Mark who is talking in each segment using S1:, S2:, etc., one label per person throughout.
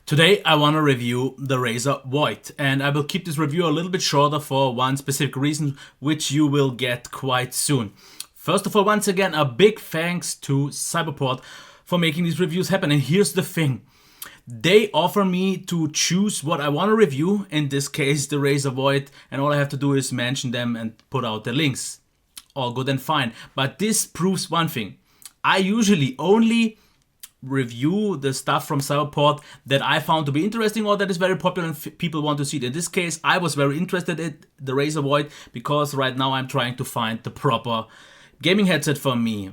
S1: Today I want to review the Razer Void, and I will keep this review a little bit shorter for one specific reason, which you will get quite soon. First of all, once again, a big thanks to Cyberport for making these reviews happen. And here's the thing. They offer me to choose what I want to review, in this case the Razer Void, and all I have to do is mention them and put out the links. All good and fine. But this proves one thing. I usually only review the stuff from Cyberport that I found to be interesting or that is very popular and people want to see it. In this case, I was very interested in the Razer Void because right now I'm trying to find the proper gaming headset for me.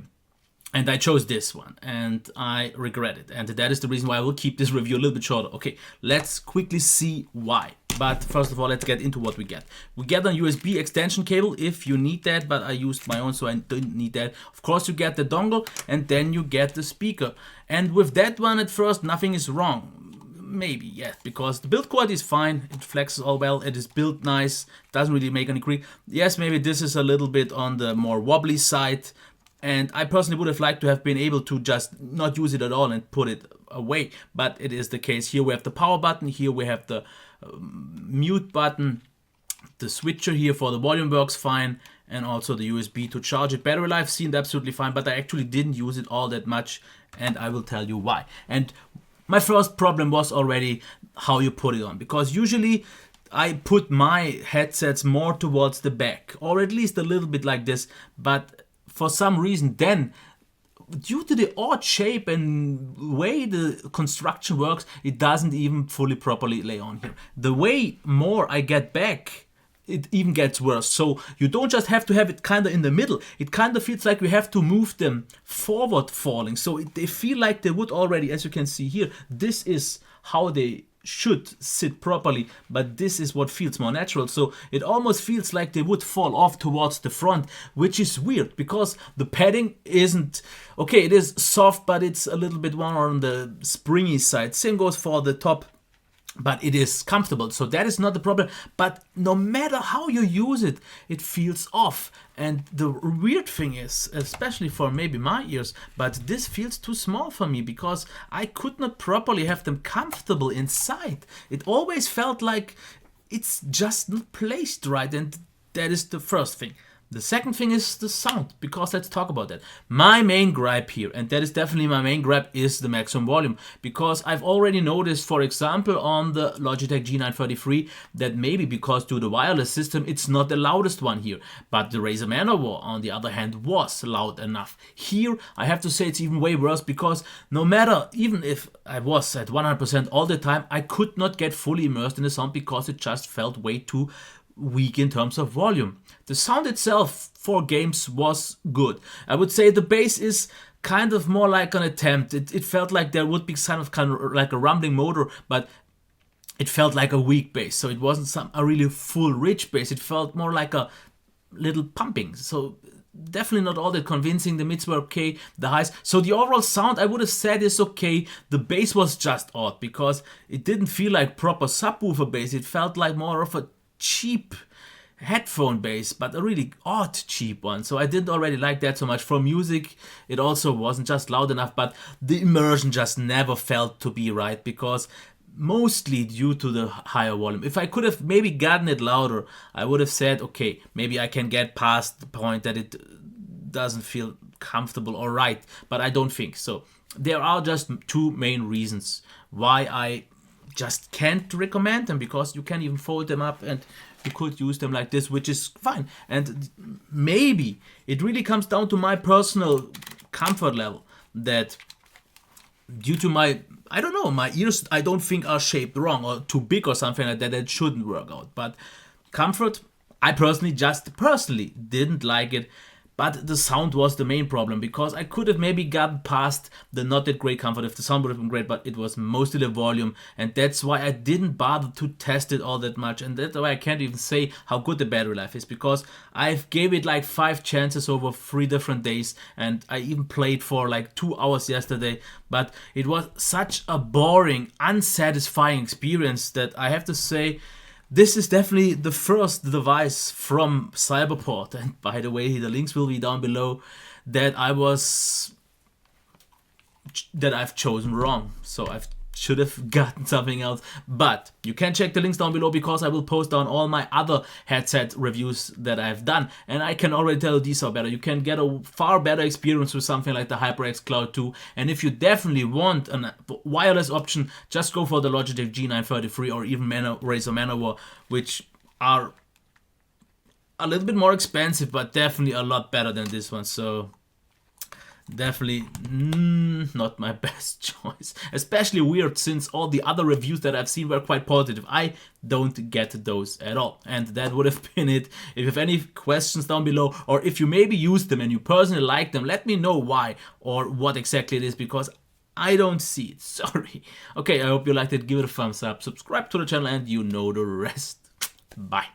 S1: And I chose this one, and I regret it. And that is the reason why I will keep this review a little bit shorter. Okay, let's quickly see why. But first of all, let's get into what we get. We get a USB extension cable if you need that, but I used my own, so I didn't need that. Of course, you get the dongle, and then you get the speaker. And with that one, at first, nothing is wrong. Maybe, yes, because the build quality is fine. It flexes all well. It is built nice. Doesn't really make any creak. Yes, maybe this is a little bit on the more wobbly side. And I personally would have liked to have been able to just not use it at all and put it away. But it is the case. Here we have the power button. Here we have the mute button. The switcher here for the volume works fine. And also the USB to charge it. Battery life seemed absolutely fine. But I actually didn't use it all that much. And I will tell you why. And my first problem was already how you put it on. Because usually I put my headsets more towards the back. Or at least a little bit like this. But for some reason then, due to the odd shape and way the construction works, it doesn't even fully properly lay on here. The way more I get back, it even gets worse. So you don't just have to have it kind of in the middle. It kind of feels like we have to move them forward falling. So they feel like they would already, as you can see here, this is how they should sit properly, but this is what feels more natural. So it almost feels like they would fall off towards the front, which is weird because the padding isn't okay. It is soft, but it's a little bit more on the springy side. Same goes for the top, but it is comfortable, so that is not the problem. But no matter how you use it, it feels off. And the weird thing is, especially for maybe my ears, but this feels too small for me because I could not properly have them comfortable inside. It always felt like it's just not placed right, and that is the first thing. The second thing is the sound, because let's talk about that. My main gripe here, and that is definitely my main gripe, is the maximum volume. Because I've already noticed, for example, on the Logitech G933, that maybe because to the wireless system, it's not the loudest one here. But the Razer Manowar, on the other hand, was loud enough. Here, I have to say it's even way worse, because no matter, even if I was at 100% all the time, I could not get fully immersed in the sound because it just felt way too weak in terms of volume. The sound itself for games was good. I would say the bass is kind of more like an attempt. It felt like there would be kind of like a rumbling motor, but it felt like a weak bass. So it wasn't a really full rich bass. It felt more like a little pumping. So definitely not all that convincing. The mids were okay, the highs. So the overall sound, I would have said, is okay. The bass was just odd because it didn't feel like proper subwoofer bass. It felt like more of a cheap headphone bass, but a really odd cheap one. So I didn't already like that so much. For music, it also wasn't just loud enough, but the immersion just never felt to be right because mostly due to the higher volume. If I could have maybe gotten it louder, I would have said, okay, maybe I can get past the point that it doesn't feel comfortable or right, but I don't think so. There are just two main reasons why I just can't recommend them, because you can even fold them up and you could use them like this, which is fine. And maybe it really comes down to my personal comfort level, that due to my, I don't know, my ears I don't think are shaped wrong or too big or something like that, it shouldn't work out. But comfort, I personally didn't like it. But the sound was the main problem, because I could have maybe gotten past the not that great comfort if the sound would have been great, but it was mostly the volume, and that's why I didn't bother to test it all that much, and that's why I can't even say how good the battery life is, because I've gave it like 5 chances over 3 different days, and I even played for like 2 hours yesterday, but it was such a boring, unsatisfying experience that I have to say, this is definitely the first device from Cyberport, and by the way, the links will be down below, that I've chosen wrong. So I've should have gotten something else. But you can check the links down below, because I will post down all my other headset reviews that I've done, and I can already tell you these are better. You can get a far better experience with something like the HyperX Cloud 2, and if you definitely want a wireless option, just go for the Logitech G933 or even Razer Manowar, which are a little bit more expensive, but definitely a lot better than this one. So definitely not my best choice. Especially weird, since all the other reviews that I've seen were quite positive. I don't get those at all. And that would have been it. If you have any questions down below, or if you maybe use them and you personally like them, let me know why or what exactly it is, because I don't see it. Sorry. Okay, I hope you liked it. Give it a thumbs up, subscribe to the channel, and you know the rest. Bye.